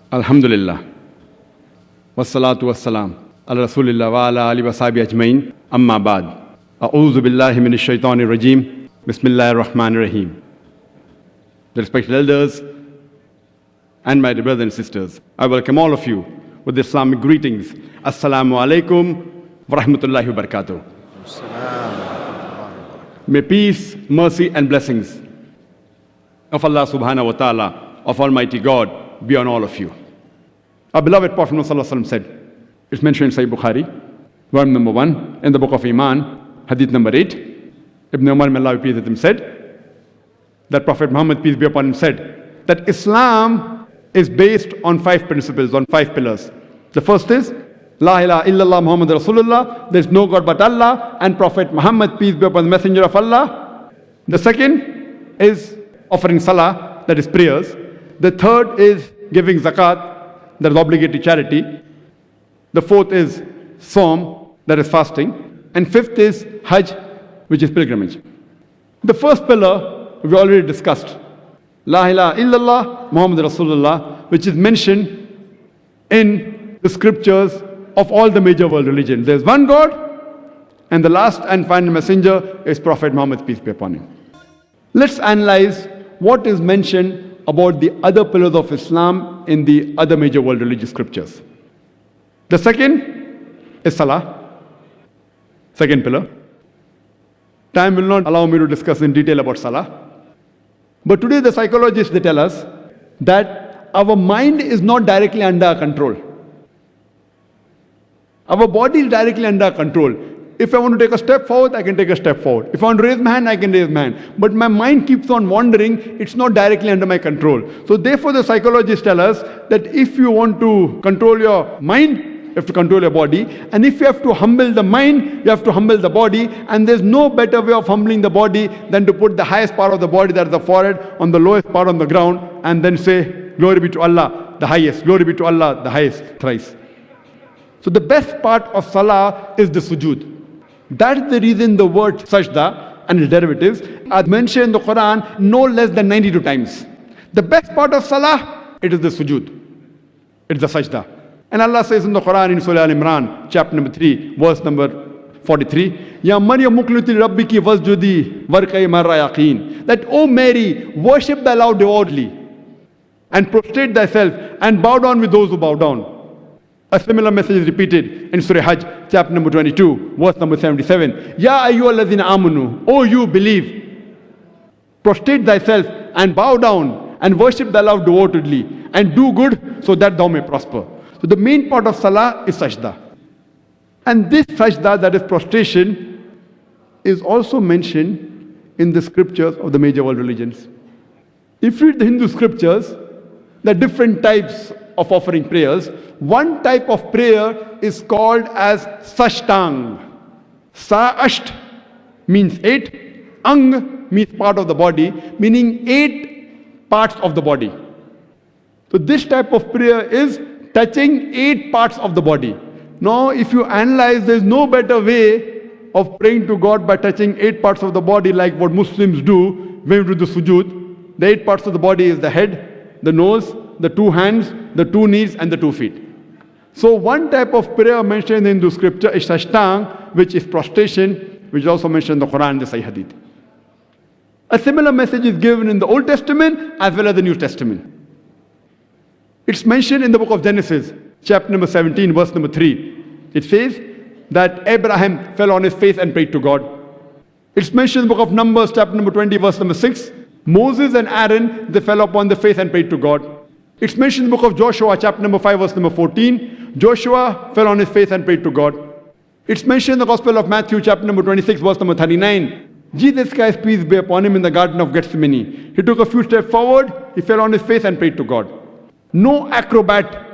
Alhamdulillah. Wassalatu wassalam. Ala Rasulillah wa ala alihi wa sahbihi ajmain. Amma ba'd. A'udhu billahi minash shaitanir rajim. Bismillahir rahmanir rahim. The respected elders and my dear brothers and sisters, I welcome all of you with the Islamic greetings. Assal-mo-alaikum wa rahmatullahi wa barakatuh. May peace, mercy and blessings of Allah subhanahu wa ta'ala, of Almighty God, be on all of you. Our beloved Prophet Muhammad said, it's mentioned in Sahih Bukhari, volume number 1, in the book of Iman, hadith number 8. Ibn Umar, may Allah be pleased with him, said that Prophet Muhammad, peace be upon him, said that Islam is based on 5 principles, on 5 pillars. The first is, La ilaha illallah Muhammad Rasulullah, there is no God but Allah, and Prophet Muhammad, peace be upon the Messenger of Allah. The second is offering salah, that is prayers. The third is giving zakat, that is obligatory charity. The fourth is Sawm, that is fasting. And fifth is Hajj, which is pilgrimage. The first pillar we already discussed. La ilaha illallah Muhammad Rasulullah, which is mentioned in the scriptures of all the major world religions. There is one God, and the last and final messenger is Prophet Muhammad, peace be upon him. Let's analyze what is mentioned about the other pillars of Islam in the other major world religious scriptures. The second is Salah, second pillar. Time will not allow me to discuss in detail about Salah. But today the psychologists, they tell us that our mind is not directly under our control. Our body is directly under our control. If I want to take a step forward, I can take a step forward. If I want to raise my hand, I can raise my hand. But my mind keeps on wandering. It's not directly under my control. So therefore the psychologists tell us that if you want to control your mind, you have to control your body. And if you have to humble the mind, you have to humble the body. And there's no better way of humbling the body than to put the highest part of the body, that is the forehead, on the lowest part on the ground, and then say, glory be to Allah, the highest. Glory be to Allah, the highest, thrice. So the best part of Salah is the sujood. That is the reason the word sajda and its derivatives are mentioned in the Quran no less than 92 times. The best part of Salah, it is the sujood. It's the sajda. And Allah says in the Quran in Surah Al-Imran, chapter number 3, verse number 43, Ya Maryam muqnuti rabbiki wasjudi warkai marra yaqeen. That, O Mary, worship thy Lord devoutly and prostrate thyself and bow down with those who bow down. A similar message is repeated in Surah Hajj, chapter number 22, verse number 77. Ya ayyuhalladhina amanu, O you believe, prostrate thyself and bow down and worship thy Lord devotedly and do good so that thou may prosper. So the main part of Salah is sajda. And this sajda, that is prostration, is also mentioned in the scriptures of the major world religions. If you read the Hindu scriptures, there are different types of offering prayers. One type of prayer is called as sashtang. Sa-asht means 8. Ang means part of the body, meaning 8 parts of the body. So this type of prayer is touching 8 parts of the body. Now if you analyze, there is no better way of praying to God by touching 8 parts of the body like what Muslims do when we do the sujood. The 8 parts of the body is the head, the nose, the 2 hands, the 2 knees and the 2 feet. So one type of prayer mentioned in the scripture is sashtang, which is prostration, which is also mentioned in the Quran and the Sahih Hadith. A similar message is given in the Old Testament as well as the New Testament. It's mentioned in the book of Genesis, chapter number 17, verse number 3. It says that Abraham fell on his face and prayed to God. It's mentioned in the book of Numbers, chapter number 20, verse number 6. Moses and Aaron, they fell upon their face and prayed to God. It's mentioned in the book of Joshua, chapter number 5, verse number 14. Joshua fell on his face and prayed to God. It's mentioned in the Gospel of Matthew, chapter number 26, verse number 39. Jesus Christ, peace be upon him, in the Garden of Gethsemane. He took a few steps forward, he fell on his face and prayed to God. No acrobat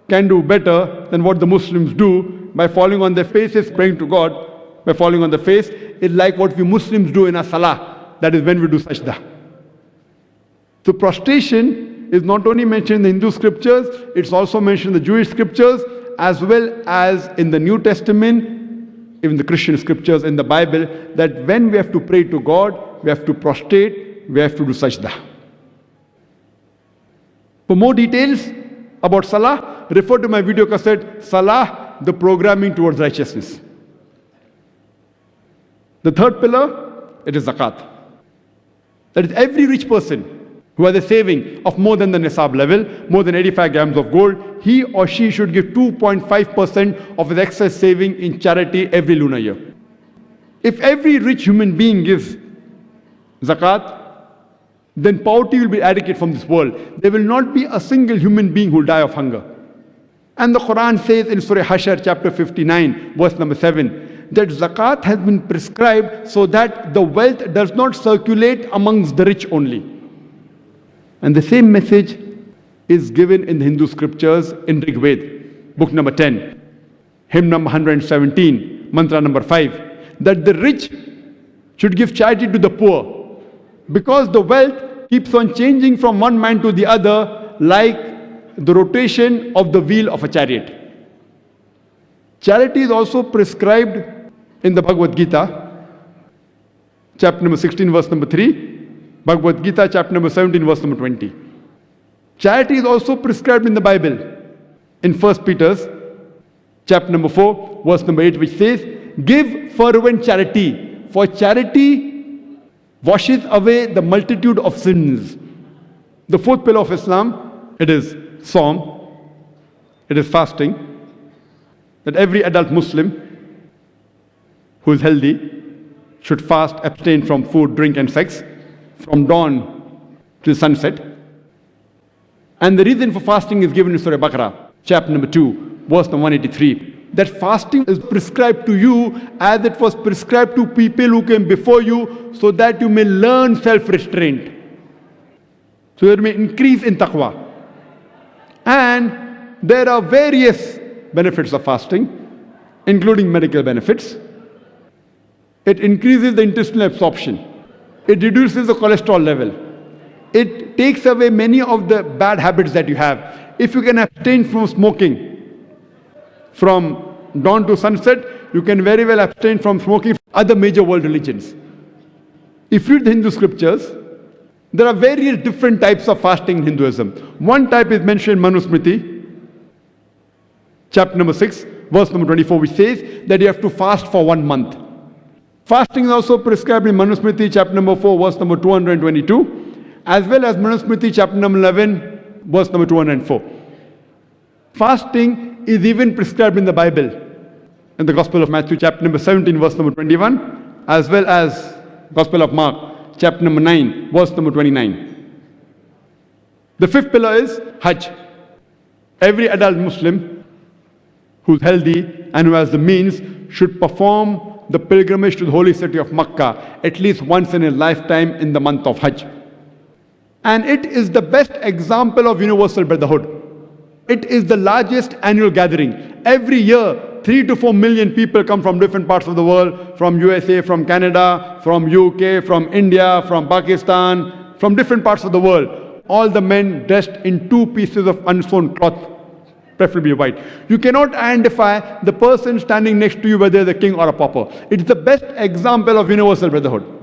can do better than what the Muslims do by falling on their faces, praying to God. By falling on the face, it's like what we Muslims do in our salah. That is when we do sajda. So prostration is not only mentioned in the Hindu scriptures, it's also mentioned in the Jewish scriptures as well as in the New Testament, even the Christian scriptures in the Bible, that when we have to pray to God, we have to prostrate, we have to do sajda. For more details, about Salah, refer to my video cassette, Salah, the programming towards righteousness. The third pillar, it is zakat. That is, every rich person who has a saving of more than the nisab level, more than 85 grams of gold, he or she should give 2.5% of his excess saving in charity every lunar year. If every rich human being gives zakat, then poverty will be eradicated from this world. There will not be a single human being who will die of hunger. And the Quran says in Surah Hashr, chapter 59, verse number 7, that zakat has been prescribed so that the wealth does not circulate amongst the rich only. And the same message is given in the Hindu scriptures in Rig Veda, book number 10, hymn number 117, mantra number 5, that the rich should give charity to the poor, because the wealth keeps on changing from one man to the other like the rotation of the wheel of a chariot. Charity is also prescribed in the Bhagavad Gita, chapter number 16, verse number 3, Bhagavad Gita, chapter number 17, verse number 20. Charity is also prescribed in the Bible, in 1 Peter's, chapter number 4, verse number 8, which says, give fervent charity, for charity washes away the multitude of sins. The fourth pillar of Islam, it is Sawm, it is fasting, that every adult Muslim who is healthy should fast, abstain from food, drink and sex from dawn to sunset. And the reason for fasting is given in Surah Baqarah, chapter number 2, verse number 183. That fasting is prescribed to you as it was prescribed to people who came before you, so that you may learn self-restraint, so that you may increase in taqwa. And there are various benefits of fasting, including medical benefits. It increases the intestinal absorption. It reduces the cholesterol level. It takes away many of the bad habits that you have. If you can abstain from smoking from dawn to sunset, you can very well abstain from smoking from other major world religions. If you read the Hindu scriptures, there are various different types of fasting in Hinduism. One type is mentioned in Manusmriti, chapter number 6, verse number 24, which says that you have to fast for 1 month. Fasting is also prescribed in Manusmriti, chapter number 4, verse number 222, as well as Manusmriti, chapter number 11, verse number 204. Fasting is even prescribed in the Bible, in the Gospel of Matthew, chapter number 17, verse number 21, as well as Gospel of Mark, chapter number 9, verse number 29. The fifth pillar is Hajj. Every adult Muslim who's healthy and who has the means should perform the pilgrimage to the holy city of Makkah at least once in a lifetime in the month of Hajj. And it is the best example of universal brotherhood. It is the largest annual gathering. Every year, 3 to 4 million people come from different parts of the world, from USA, from Canada, from UK, from India, from Pakistan, from different parts of the world. All the men dressed in 2 pieces of unsewn cloth, preferably white. You cannot identify the person standing next to you whether they're a king or a pauper. It's the best example of universal brotherhood.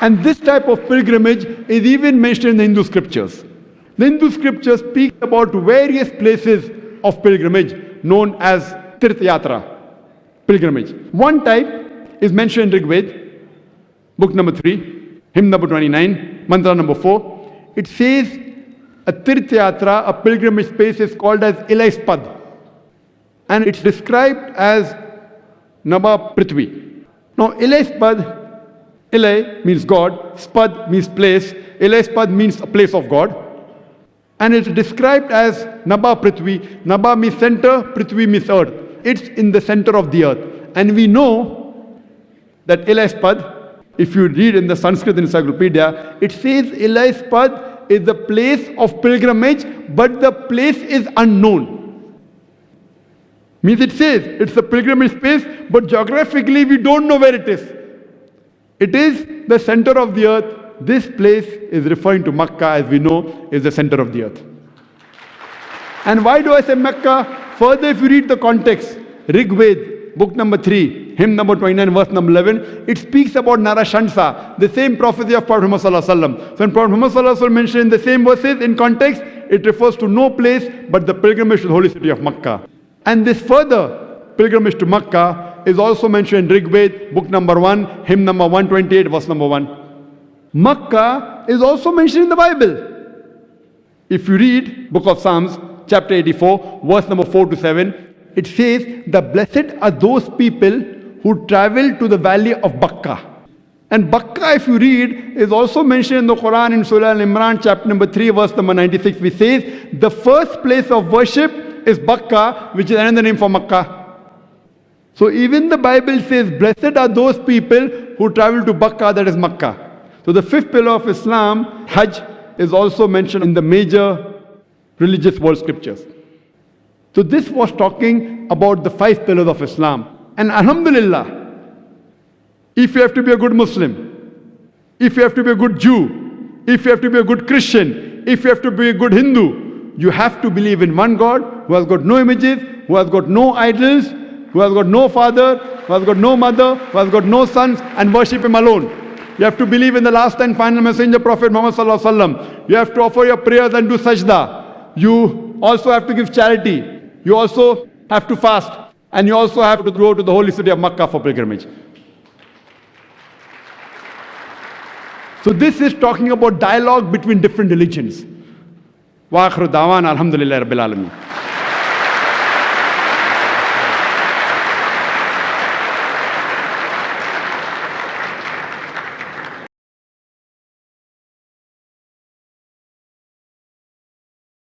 And this type of pilgrimage is even mentioned in the Hindu scriptures. The Hindu scriptures speak about various places of pilgrimage known as Tirth Yatra, pilgrimage. One type is mentioned in Rig Veda, book number 3, hymn number 29, mantra number 4. It says a Tirth Yatra, a pilgrimage space, is called as Ilai Spad. And it's described as Naba Prithvi. Now Ilai Spad, Ilai means God, Spad means place, Ilai Spad means a place of God. And it's described as Naba Prithvi. Naba means center, Prithvi means earth. It's in the center of the earth. And we know that Ilai Spad, if you read in the Sanskrit encyclopedia, it says Ilai Spad is the place of pilgrimage, but the place is unknown. Means it says it's a pilgrimage space, but geographically we don't know where it is. It is the center of the earth. This place is referring to Makkah, as we know, is the center of the earth. And why do I say Mecca? Further, if you read the context, Rig Veda, book number 3, hymn number 29, verse number 11, it speaks about Narashansa, the same prophecy of Prophet Muhammad sallallahu alaihi wasallam. So when Prophet Muhammad sallallahu alaihi wasallam mentioned in the same verses in context, it refers to no place but the pilgrimage to the holy city of Makkah. And this further pilgrimage to Makkah is also mentioned in Rig Ved, book number 1, hymn number 128, verse number 1. Makkah is also mentioned in the Bible. If you read book of Psalms, chapter 84, verse number 4 to 7, it says, the blessed are those people who travel to the valley of Bakkah. And Bakkah, if you read, is also mentioned in the Quran in Surah Al-Imran, chapter number 3, verse number 96, which says, the first place of worship is Bakkah, which is another name for Makkah. So even the Bible says, blessed are those people who travel to Bakkah, that is Makkah. So the fifth pillar of Islam, Hajj, is also mentioned in the major religious world scriptures. So this was talking about the 5 pillars of Islam. And Alhamdulillah, if you have to be a good Muslim, if you have to be a good Jew, if you have to be a good Christian, if you have to be a good Hindu, you have to believe in one God who has got no images, who has got no idols, who has got no father, who has got no mother, who has got no sons, and worship Him alone. You have to believe in the last and final messenger, Prophet Muhammad sallallahu alaihi wasallam. You have to offer your prayers and do sajda. You also have to give charity. You also have to fast. And you also have to go to the holy city of Makkah for pilgrimage. So this is talking about dialogue between different religions. Wa akhiru da'wana alhamdulillahi rabbil alamin.